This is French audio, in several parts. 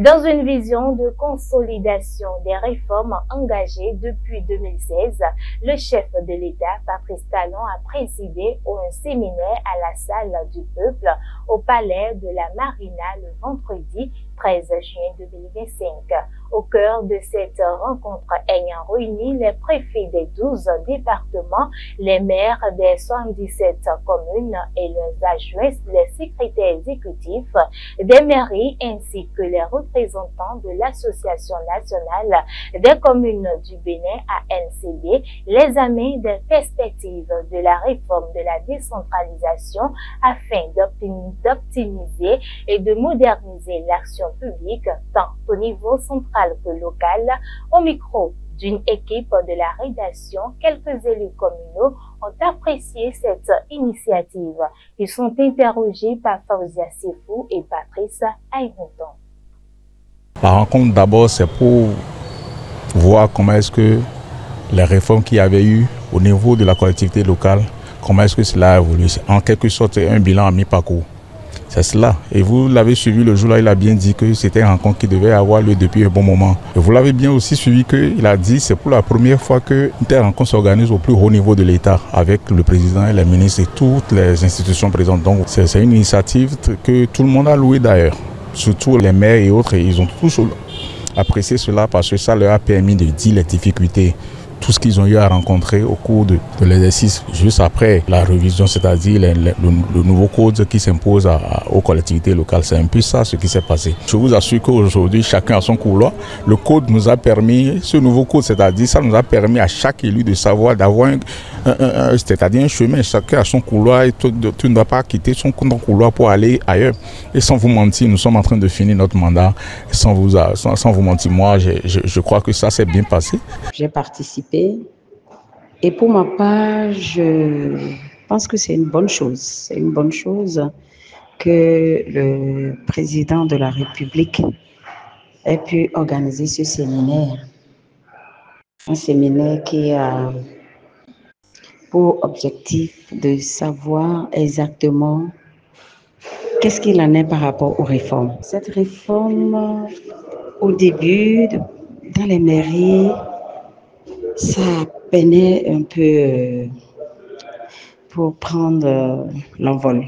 Dans une vision de consolidation des réformes engagées depuis 2016, le chef de l'État, Patrice Talon, a présidé un séminaire à la salle du peuple au palais de la Marina le vendredi 13 juin 2025. Au cœur de cette rencontre ayant réuni les préfets des 12 départements, les maires des 77 communes et leurs adjoints, les secrétaires exécutifs des mairies ainsi que les représentants de l'Association nationale des communes du Bénin ANCB, l'examen des perspectives de la réforme de la décentralisation afin d'optimiser et de moderniser l'action publique tant au niveau central que local. Au micro d'une équipe de la rédaction, quelques élus communaux ont apprécié cette initiative. Ils sont interrogés par Fauzia Sefou et Patrice Ayronton. La rencontre d'abord, c'est pour voir comment est-ce que les réformes qu'il y avait eu au niveau de la collectivité locale, comment est-ce que cela a évolué. En quelque sorte, c'est un bilan à mi-parcours. C'est cela. Et vous l'avez suivi le jour-là, il a bien dit que c'était une rencontre qui devait avoir lieu depuis un bon moment. Et vous l'avez bien aussi suivi qu'il a dit que c'est pour la première fois qu'une telle rencontre s'organise au plus haut niveau de l'État avec le président et les ministres et toutes les institutions présentes. Donc c'est une initiative que tout le monde a louée d'ailleurs. Surtout les maires et autres, ils ont tous apprécié cela parce que ça leur a permis de dire les difficultés, tout ce qu'ils ont eu à rencontrer au cours de l'exercice juste après la révision, c'est-à-dire le nouveau code qui s'impose aux collectivités locales. C'est un peu ça ce qui s'est passé. Je vous assure qu'aujourd'hui, chacun a son couloir. Le code nous a permis, ce nouveau code, c'est-à-dire ça nous a permis à chaque élu de savoir, d'avoir c'est-à-dire un chemin. Chacun a son couloir et tu ne dois pas quitter ton couloir pour aller ailleurs. Et sans vous mentir, nous sommes en train de finir notre mandat. Sans vous mentir, moi, je crois que ça s'est bien passé. J'ai participé. Et pour ma part, je pense que c'est une bonne chose. C'est une bonne chose que le président de la République ait pu organiser ce séminaire. Un séminaire qui a pour objectif de savoir exactement qu'est-ce qu'il en est par rapport aux réformes. Cette réforme, au début, dans les mairies, ça peinait un peu pour prendre l'envol.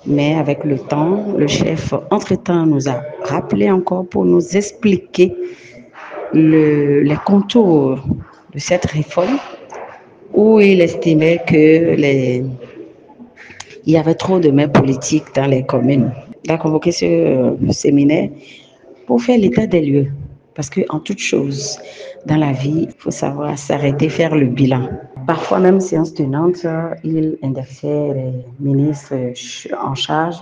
Mais avec le temps, le chef, entre-temps, nous a rappelé encore pour nous expliquer les contours de cette réforme où il estimait qu'il y avait trop de mains politiques dans les communes. Il a convoqué ce séminaire pour faire l'état des lieux. Parce qu'en toute chose, dans la vie, il faut savoir s'arrêter, faire le bilan. Parfois, même séance tenante, il indexait les ministres en charge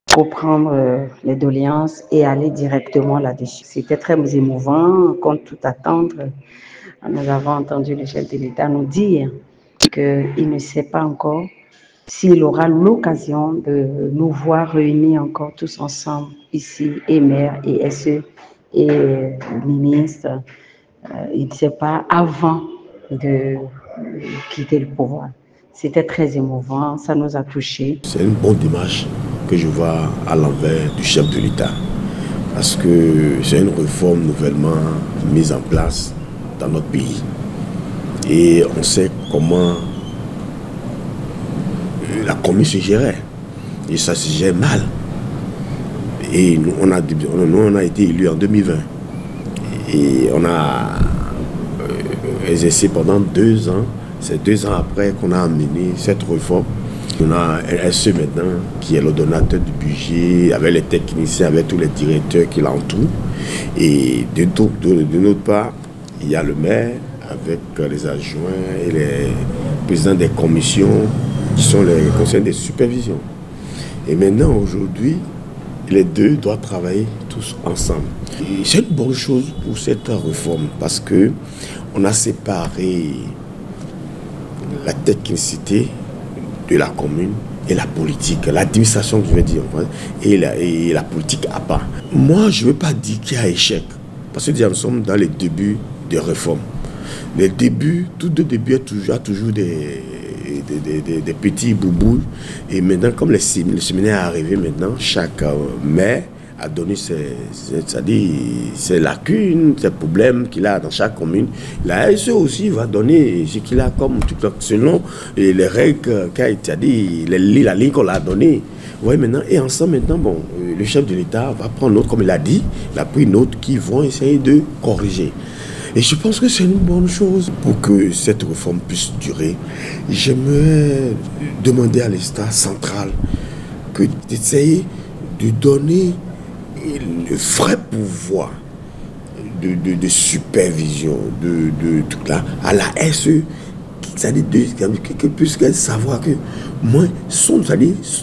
pour prendre les doléances et aller directement là-dessus. C'était très émouvant, contre tout attendre. Nous avons entendu le chef de l'État nous dire qu'il ne sait pas encore s'il aura l'occasion de nous voir réunis encore tous ensemble ici, et maires, et SE, et ministre, il ne sait pas avant de quitter le pouvoir. C'était très émouvant, ça nous a touchés. C'est une bonne démarche que je vois à l'envers du chef de l'État, parce que c'est une réforme nouvellement mise en place dans notre pays. Et on sait comment la commune se gérait, et ça se gère mal. Et nous, on a été élus en 2020. Et on a exercé pendant 2 ans. C'est 2 ans après qu'on a amené cette réforme. On a un SE maintenant qui est le donateur du budget, avec les techniciens, avec tous les directeurs qui l'entourent. Et de notre part, il y a le maire avec les adjoints et les présidents des commissions qui sont les conseillers de supervision. Et maintenant, aujourd'hui, les deux doivent travailler tous ensemble. C'est une bonne chose pour cette réforme parce que on a séparé la technicité de la commune et la politique, l'administration, je veux dire, et la politique à part. Moi, je ne veux pas dire qu'il y a échec parce que déjà nous sommes dans les débuts des réformes. Les débuts, tout de début, il y a toujours des petits boubous. Et maintenant, comme le séminaire est arrivé maintenant, chaque maire a donné ses lacunes, ses problèmes qu'il a dans chaque commune. La ASE aussi va donner ce qu'il a comme selon les règles qu'a été dit, la ligne qu'on l'a donnée. Oui, maintenant, et ensemble, maintenant, bon, le chef de l'État va prendre l'autre, comme il a dit, il a pris une autre qui vont essayer de corriger. Et je pense que c'est une bonne chose pour que cette réforme puisse durer. J'aimerais demander à l'État central d'essayer de donner le vrai pouvoir de supervision de tout là à la SE, c'est-à-dire que puisse savoir que moi,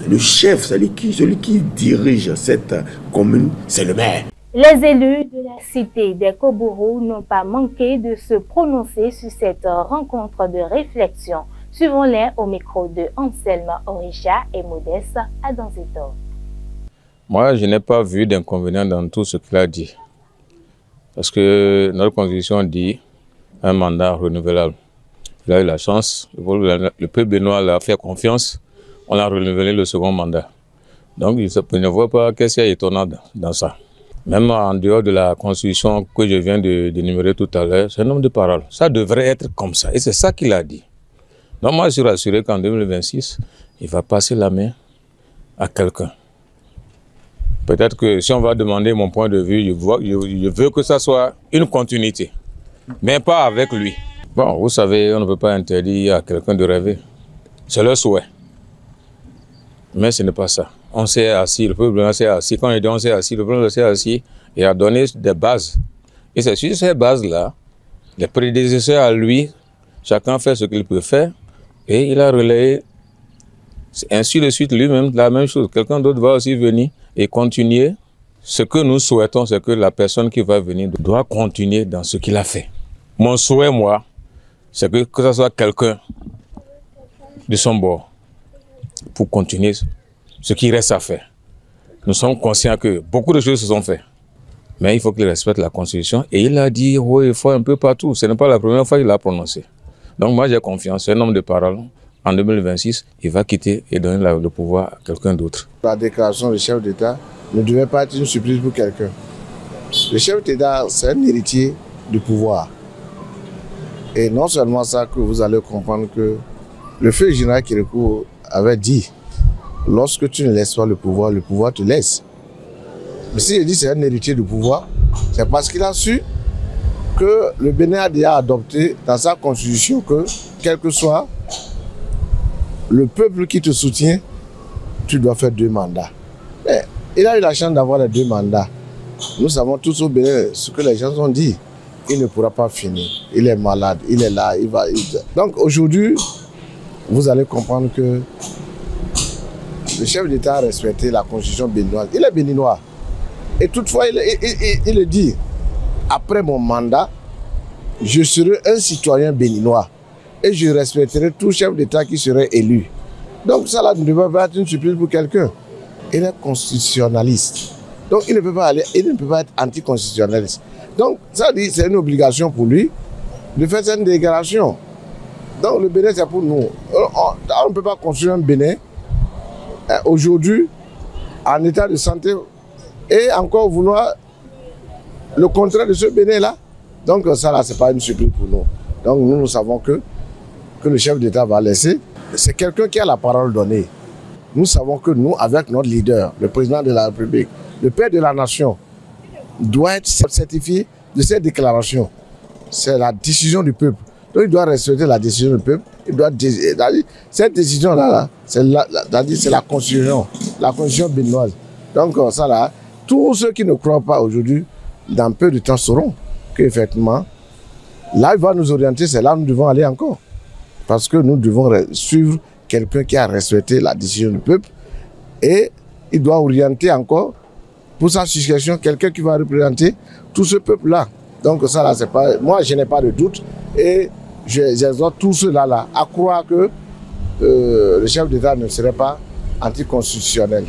le chef, celui qui dirige cette commune, c'est le maire. Les élus de la cité des Kobourou n'ont pas manqué de se prononcer sur cette rencontre de réflexion. Suivons-les au micro de Anselme Orisha et Modeste Adanzetor. Moi, je n'ai pas vu d'inconvénient dans tout ce qu'il a dit. Parce que notre constitution dit un mandat renouvelable. Il a eu la chance, le peuple béninois l'a fait confiance, on a renouvelé le second mandat. Donc, je ne vois pas qu'est-ce qu'il y a étonnant dans ça. Même en dehors de la constitution que je viens d'énumérer tout à l'heure, c'est un homme de parole. Ça devrait être comme ça. Et c'est ça qu'il a dit. Donc moi, je suis rassuré qu'en 2026, il va passer la main à quelqu'un. Peut-être que si on va demander mon point de vue, je veux que ça soit une continuité. Mais pas avec lui. Bon, vous savez, on ne peut pas interdire à quelqu'un de rêver. C'est leur souhait. Mais ce n'est pas ça. On s'est assis, le peuple s'est assis. Quand il dit on s'est assis, le peuple s'est assis et a donné des bases. Et c'est sur ces bases-là, les prédécesseurs à lui, chacun fait ce qu'il peut faire et il a relayé ainsi de suite lui-même la même chose. Quelqu'un d'autre va aussi venir et continuer. Ce que nous souhaitons, c'est que la personne qui va venir doit continuer dans ce qu'il a fait. Mon souhait, moi, c'est que ce soit quelqu'un de son bord pour continuer ce qui reste à faire. Nous sommes conscients que beaucoup de choses se sont faites. Mais il faut qu'il respecte la Constitution. Et il a dit, oui, il faut un peu partout. Ce n'est pas la première fois qu'il l'a prononcé. Donc moi, j'ai confiance. C'est un homme de parole. En 2026, il va quitter et donner le pouvoir à quelqu'un d'autre. La déclaration du chef d'État ne devait pas être une surprise pour quelqu'un. Le chef d'État, c'est un héritier du pouvoir. Et non seulement ça, que vous allez comprendre que le feu général Kérékou avait dit, lorsque tu ne laisses pas le pouvoir te laisse. Mais si je dis c'est un héritier du pouvoir, c'est parce qu'il a su que le Bénin a déjà adopté dans sa constitution que, quel que soit le peuple qui te soutient, tu dois faire 2 mandats. Mais il a eu la chance d'avoir les 2 mandats. Nous savons tous au Bénin ce que les gens ont dit. Il ne pourra pas finir. Il est malade, il est là, il va... Donc aujourd'hui, vous allez comprendre que le chef d'État a respecté la constitution béninoise. Il est béninois. Et toutefois, il le dit, après mon mandat, je serai un citoyen béninois. Et je respecterai tout chef d'État qui serait élu. Donc ça là ne devrait pas être une surprise pour quelqu'un. Il est constitutionnaliste. Donc il ne peut pas être anticonstitutionnaliste. Donc ça dit, c'est une obligation pour lui de faire cette déclaration. Donc le Bénin, c'est pour nous. On ne peut pas construire un Bénin aujourd'hui en état de santé et encore vouloir le contraire de ce Bénin-là. Donc ça là, ce n'est pas une surprise pour nous. Donc nous savons que le chef d'État va laisser. C'est quelqu'un qui a la parole donnée. Nous savons que nous, avec notre leader, le président de la République, le père de la nation, doit être certifié de cette déclaration. C'est la décision du peuple. Donc il doit respecter la décision du peuple. Cette décision-là, c'est la constitution béninoise. Donc ça là, tous ceux qui ne croient pas aujourd'hui, dans peu de temps sauront qu'effectivement, là il va nous orienter, c'est là où nous devons aller encore. Parce que nous devons suivre quelqu'un qui a respecté la décision du peuple et il doit orienter encore pour sa succession quelqu'un qui va représenter tout ce peuple-là. Donc ça là, c'est pas... Moi, je n'ai pas de doute et j'exhorte tous ceux-là à croire que le chef d'État ne serait pas anticonstitutionnel.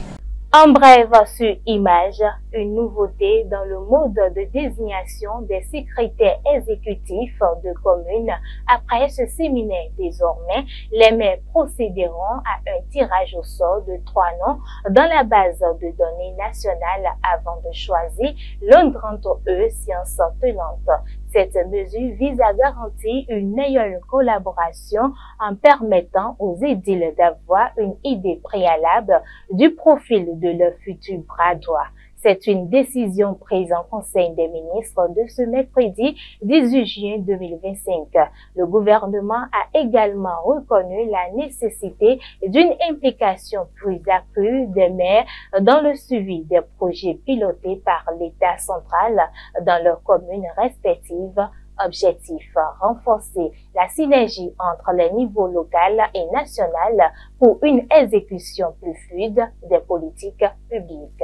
En bref, sur image, Une nouveauté dans le mode de désignation des secrétaires exécutifs de communes. Après ce séminaire, désormais, les maires procéderont à un tirage au sort de 3 noms dans la base de données nationale avant de choisir l'un d'entre eux sciences tenantes. Cette mesure vise à garantir une meilleure collaboration en permettant aux édiles d'avoir une idée préalable du profil de leur futur bras droit. C'est une décision prise en Conseil des ministres de ce mercredi 18 juin 2025. Le gouvernement a également reconnu la nécessité d'une implication plus accrue des maires dans le suivi des projets pilotés par l'État central dans leurs communes respectives. Objectif, renforcer la synergie entre les niveaux local et national pour une exécution plus fluide des politiques publiques.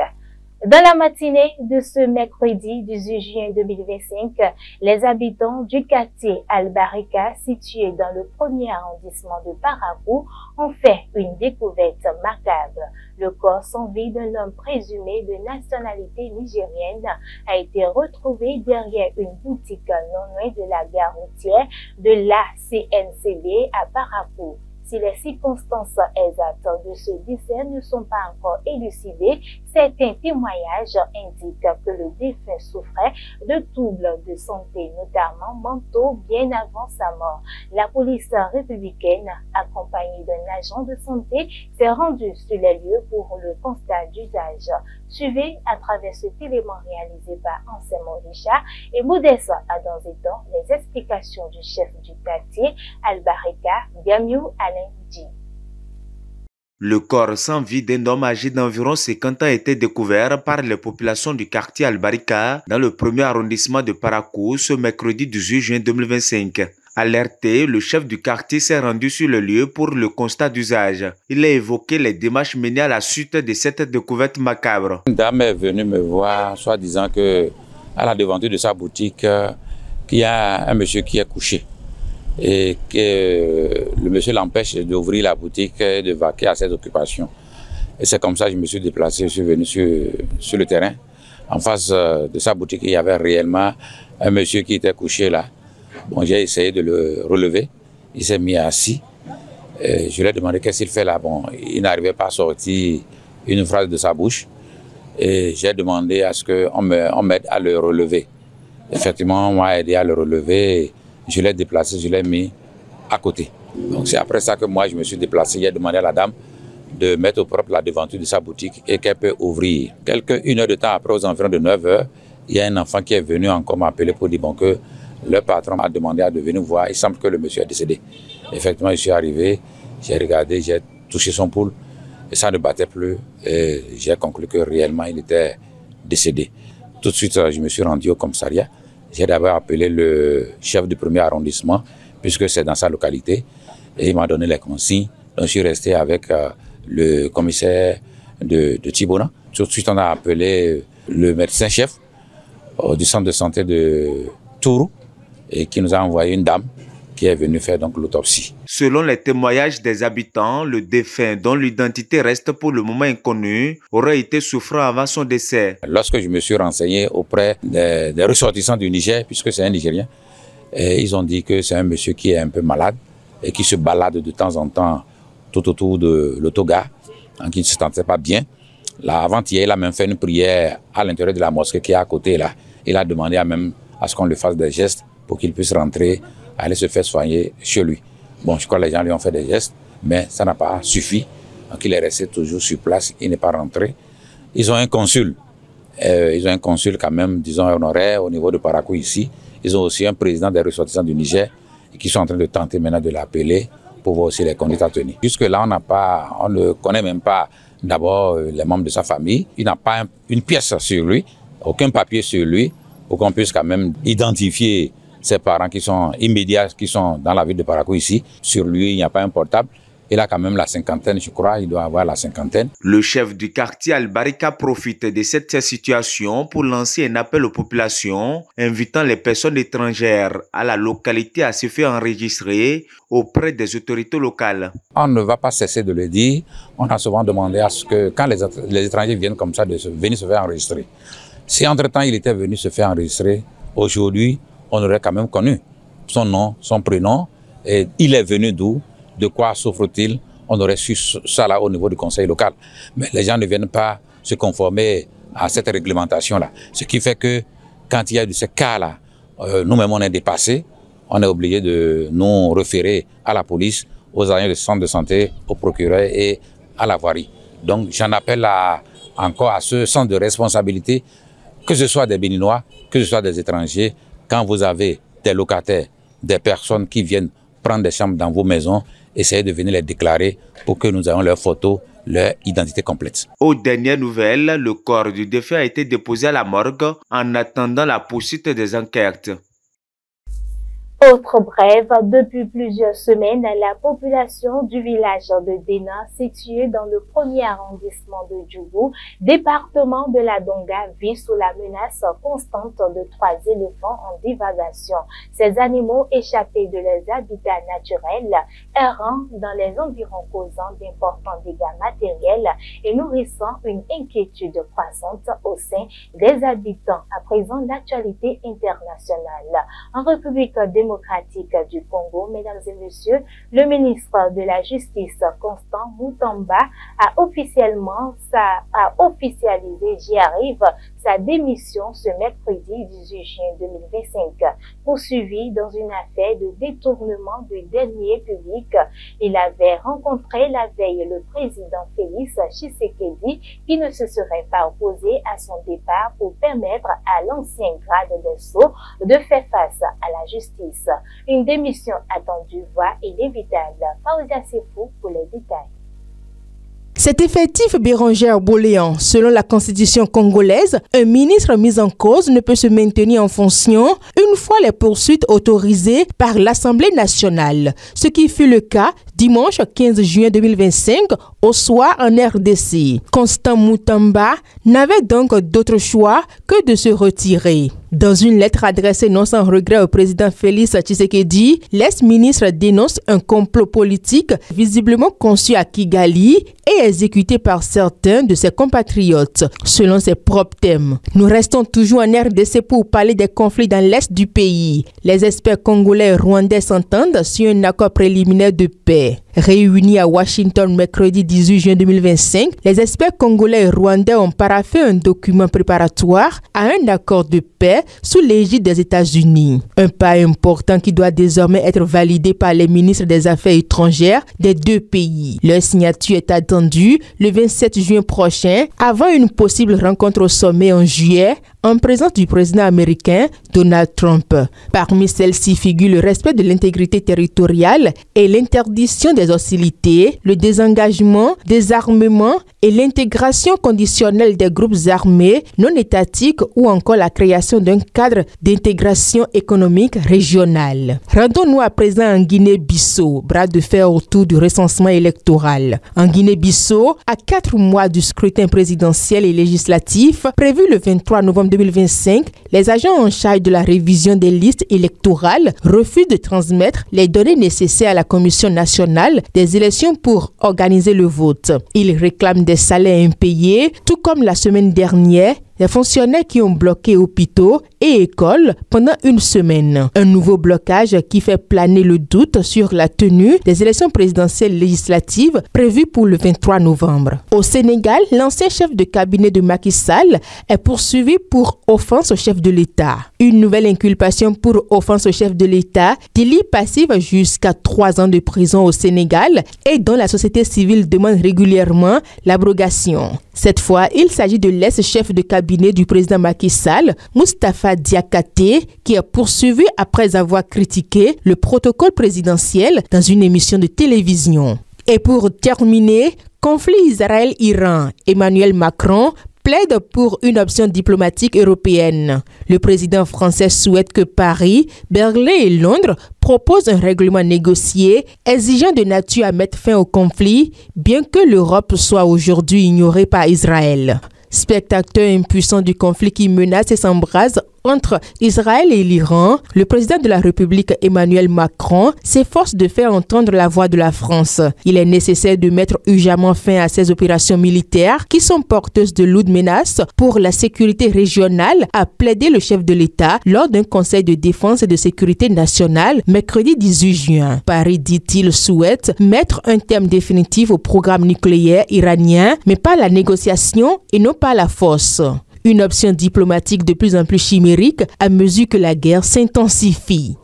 Dans la matinée de ce mercredi 18 juin 2025, les habitants du quartier Al-Barika, situé dans le 1er arrondissement de Parakou, ont fait une découverte macabre. Le corps sans vie d'un homme présumé de nationalité nigérienne a été retrouvé derrière une boutique non loin de la gare routière de la CNCB à Parakou. Si les circonstances exactes de ce décès ne sont pas encore élucidées, certains témoignages indiquent que le défunt souffrait de troubles de santé, notamment mentaux, bien avant sa mort. La police républicaine, accompagnée d'un agent de santé, s'est rendue sur les lieux pour le constat d'usage. Suivez à travers cet élément réalisé par Anselmo Richard et Modeste Adanzeton les explications du chef du quartier Al-Barika, Gamiou Alain Dji. Le corps sans vie d'un homme âgé d'environ 50 ans a été découvert par les populations du quartier Al-Barika dans le 1er arrondissement de Parakou ce mercredi 18 juin 2025. Alerté, le chef du quartier s'est rendu sur le lieu pour le constat d'usage. Il a évoqué les démarches menées à la suite de cette découverte macabre. Une dame est venue me voir, soit disant que à la devanture de sa boutique, qu'il y a un monsieur qui est couché et que le monsieur l'empêche d'ouvrir la boutique et de vaquer à ses occupations. Et c'est comme ça que je me suis déplacé, je suis venu sur le terrain. En face de sa boutique, il y avait réellement un monsieur qui était couché là. Bon, j'ai essayé de le relever, il s'est mis assis. Je lui ai demandé qu'est-ce qu'il fait là. Bon, il n'arrivait pas à sortir une phrase de sa bouche. Et j'ai demandé à ce qu'on m'aide à le relever. Effectivement, on m'a aidé à le relever. Je l'ai déplacé, je l'ai mis à côté. Donc c'est après ça que moi je me suis déplacé. J'ai demandé à la dame de mettre au propre la devanture de sa boutique et qu'elle peut ouvrir. Une heure de temps après, aux environs de 9 h, il y a un enfant qui est venu encore m'appeler pour dire bon, que le patron m'a demandé à venir voir. Il semble que le monsieur est décédé. Effectivement, je suis arrivé, j'ai regardé, j'ai touché son pouls et ça ne battait plus. Et j'ai conclu que réellement il était décédé. Tout de suite, je me suis rendu au commissariat. J'ai d'abord appelé le chef du 1er arrondissement, puisque c'est dans sa localité, et il m'a donné les consignes. Donc je suis resté avec le commissaire de Thibona. Tout de suite, on a appelé le médecin-chef du centre de santé de Tourou, et qui nous a envoyé une dame qui est venue faire donc l'autopsie. Selon les témoignages des habitants, le défunt, dont l'identité reste pour le moment inconnue, aurait été souffrant avant son décès. Lorsque je me suis renseigné auprès des ressortissants du Niger, puisque c'est un Nigérien, et ils ont dit que c'est un monsieur qui est un peu malade et qui se balade de temps en temps tout autour de l'Autoga, qui ne se sentait pas bien. Là, avant-hier, il a même fait une prière à l'intérieur de la mosquée qui est à côté là. Il a demandé à ce qu'on lui fasse des gestes pour qu'il puisse rentrer, aller se faire soigner chez lui. Bon, je crois que les gens lui ont fait des gestes, mais ça n'a pas suffi. Donc il est resté toujours sur place, il n'est pas rentré. Ils ont un consul quand même, disons, honoraire au niveau de Parakou ici. Ils ont aussi un président des ressortissants du Niger qui sont en train de tenter maintenant de l'appeler pour voir aussi les conduites à tenir. Jusque-là, on ne connaît même pas d'abord les membres de sa famille. Il n'a pas une pièce sur lui, aucun papier sur lui, pour qu'on puisse quand même identifier ses parents qui sont immédiats, qui sont dans la ville de Parakou ici. Sur lui, il n'y a pas un portable. Il a quand même la cinquantaine, je crois, il doit avoir la cinquantaine. Le chef du quartier Al-Barika profite de cette situation pour lancer un appel aux populations, invitant les personnes étrangères à la localité à se faire enregistrer auprès des autorités locales. On ne va pas cesser de le dire. On a souvent demandé à ce que, quand les étrangers viennent comme ça, de venir se faire enregistrer. Si entre-temps il était venu se faire enregistrer, aujourd'hui, on aurait quand même connu son nom, son prénom, et il est venu d'où, de quoi souffre-t-il, on aurait su ça là au niveau du conseil local. Mais les gens ne viennent pas se conformer à cette réglementation-là. Ce qui fait que quand il y a de ces cas-là, nous-mêmes on est dépassés, on est obligé de nous référer à la police, aux agents de centre de santé, au procureur et à la voirie. Donc j'en appelle encore à ce sens de responsabilité, que ce soit des Béninois, que ce soit des étrangers. Quand vous avez des locataires, des personnes qui viennent prendre des chambres dans vos maisons, essayez de venir les déclarer pour que nous ayons leurs photos, leur identité complète. Aux dernières nouvelles, le corps du défunt a été déposé à la morgue en attendant la poursuite des enquêtes. Autre brève, depuis plusieurs semaines, la population du village de Dena, situé dans le premier arrondissement de Djougou, département de la Donga, vit sous la menace constante de 3 éléphants en divagation. Ces animaux échappés de leurs habitats naturels, errant dans les environs, causant d'importants dégâts matériels et nourrissant une inquiétude croissante au sein des habitants. À présent, l'actualité internationale. En République démocratique du Congo, mesdames et messieurs, le ministre de la Justice, Constant Mutamba, a officialisé, j'y arrive, sa démission ce mercredi 18 juin 2025. Poursuivi dans une affaire de détournement de deniers publics, il avait rencontré la veille le président Félix Tshisekedi qui ne se serait pas opposé à son départ pour permettre à l'ancien grade des Sceaux de faire face à la justice. Une démission attendue, voire inévitable. Fausia Sefou pour les détails. Cet effectif Bérangère Boléan, selon la constitution congolaise, un ministre mis en cause ne peut se maintenir en fonction une fois les poursuites autorisées par l'Assemblée nationale, ce qui fut le cas dimanche 15 juin 2025 au soir en RDC. Constant Mutamba n'avait donc d'autre choix que de se retirer. Dans une lettre adressée non sans regret au président Félix Tshisekedi, l'ex-ministre dénonce un complot politique visiblement conçu à Kigali et exécuté par certains de ses compatriotes, selon ses propres thèmes. Nous restons toujours en RDC pour parler des conflits dans l'est du pays. Les experts congolais et rwandais s'entendent sur un accord préliminaire de paix. Réunis à Washington mercredi 18 juin 2025, les experts congolais et rwandais ont paraphé un document préparatoire à un accord de paix sous l'égide des États-Unis. Un pas important qui doit désormais être validé par les ministres des Affaires étrangères des deux pays. Leur signature est attendue le 27 juin prochain, avant une possible rencontre au sommet en juillet, en présence du président américain Donald Trump. Parmi celles-ci figurent le respect de l'intégrité territoriale et l'interdiction des hostilités, le désengagement, désarmement et l'intégration conditionnelle des groupes armés non étatiques ou encore la création d'un cadre d'intégration économique régionale. Rendons-nous à présent en Guinée-Bissau, bras de fer autour du recensement électoral. En Guinée-Bissau, à 4 mois du scrutin présidentiel et législatif prévu le 23 novembre 2025, les agents en charge de la révision des listes électorales refusent de transmettre les données nécessaires à la Commission nationale des élections pour organiser le vote. Ils réclament des salaires impayés, tout comme la semaine dernière, les fonctionnaires qui ont bloqué hôpitaux et écoles pendant une semaine. Un nouveau blocage qui fait planer le doute sur la tenue des élections présidentielles législatives prévues pour le 23 novembre. Au Sénégal, l'ancien chef de cabinet de Macky Sall est poursuivi pour offense au chef de l'État. Une nouvelle inculpation pour offense au chef de l'État, délit passif jusqu'à 3 ans de prison au Sénégal et dont la société civile demande régulièrement l'abrogation. Cette fois, il s'agit de l'ex-chef de cabinet du président Macky Sall, Moustapha Diakhaté, qui est poursuivi après avoir critiqué le protocole présidentiel dans une émission de télévision. Et pour terminer, conflit Israël-Iran, Emmanuel Macron plaide pour une option diplomatique européenne. Le président français souhaite que Paris, Berlin et Londres proposent un règlement négocié exigeant de nature à mettre fin au conflit, bien que l'Europe soit aujourd'hui ignorée par Israël. Spectateur impuissant du conflit qui menace et s'embrase entre Israël et l'Iran, le président de la République Emmanuel Macron s'efforce de faire entendre la voix de la France. Il est nécessaire de mettre urgemment fin à ces opérations militaires qui sont porteuses de lourdes menaces pour la sécurité régionale, a plaidé le chef de l'État lors d'un conseil de défense et de sécurité nationale mercredi 18 juin. Paris, dit-il, souhaite mettre un terme définitif au programme nucléaire iranien, mais pas la négociation et non pas la force. Une option diplomatique de plus en plus chimérique à mesure que la guerre s'intensifie.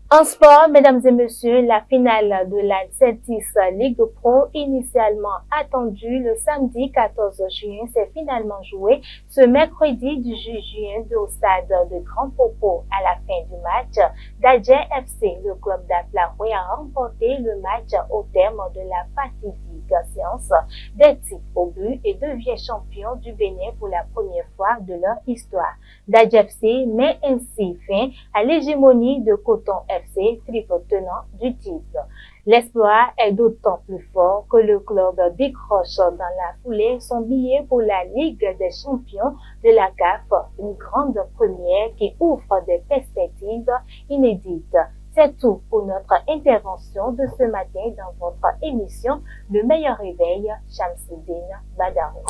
En sport, mesdames et messieurs, la finale de la Celtics Ligue Pro, initialement attendue le samedi 14 juin, s'est finalement jouée ce mercredi 18 juin au stade de Grand Popo. À la fin du match, Dadje FC, le club d'Aflaoué, a remporté le match au terme de la fatidique séance des tirs au but et devient champion du Bénin pour la première fois de leur histoire. Dadje FC met ainsi fin à l'hégémonie de Coton FC, triple tenant du titre. L'espoir est d'autant plus fort que le club décroche dans la foulée son billet pour la Ligue des champions de la CAF, une grande première qui ouvre des perspectives inédites. C'est tout pour notre intervention de ce matin dans votre émission Le meilleur réveil, Shamsuddin Badarou.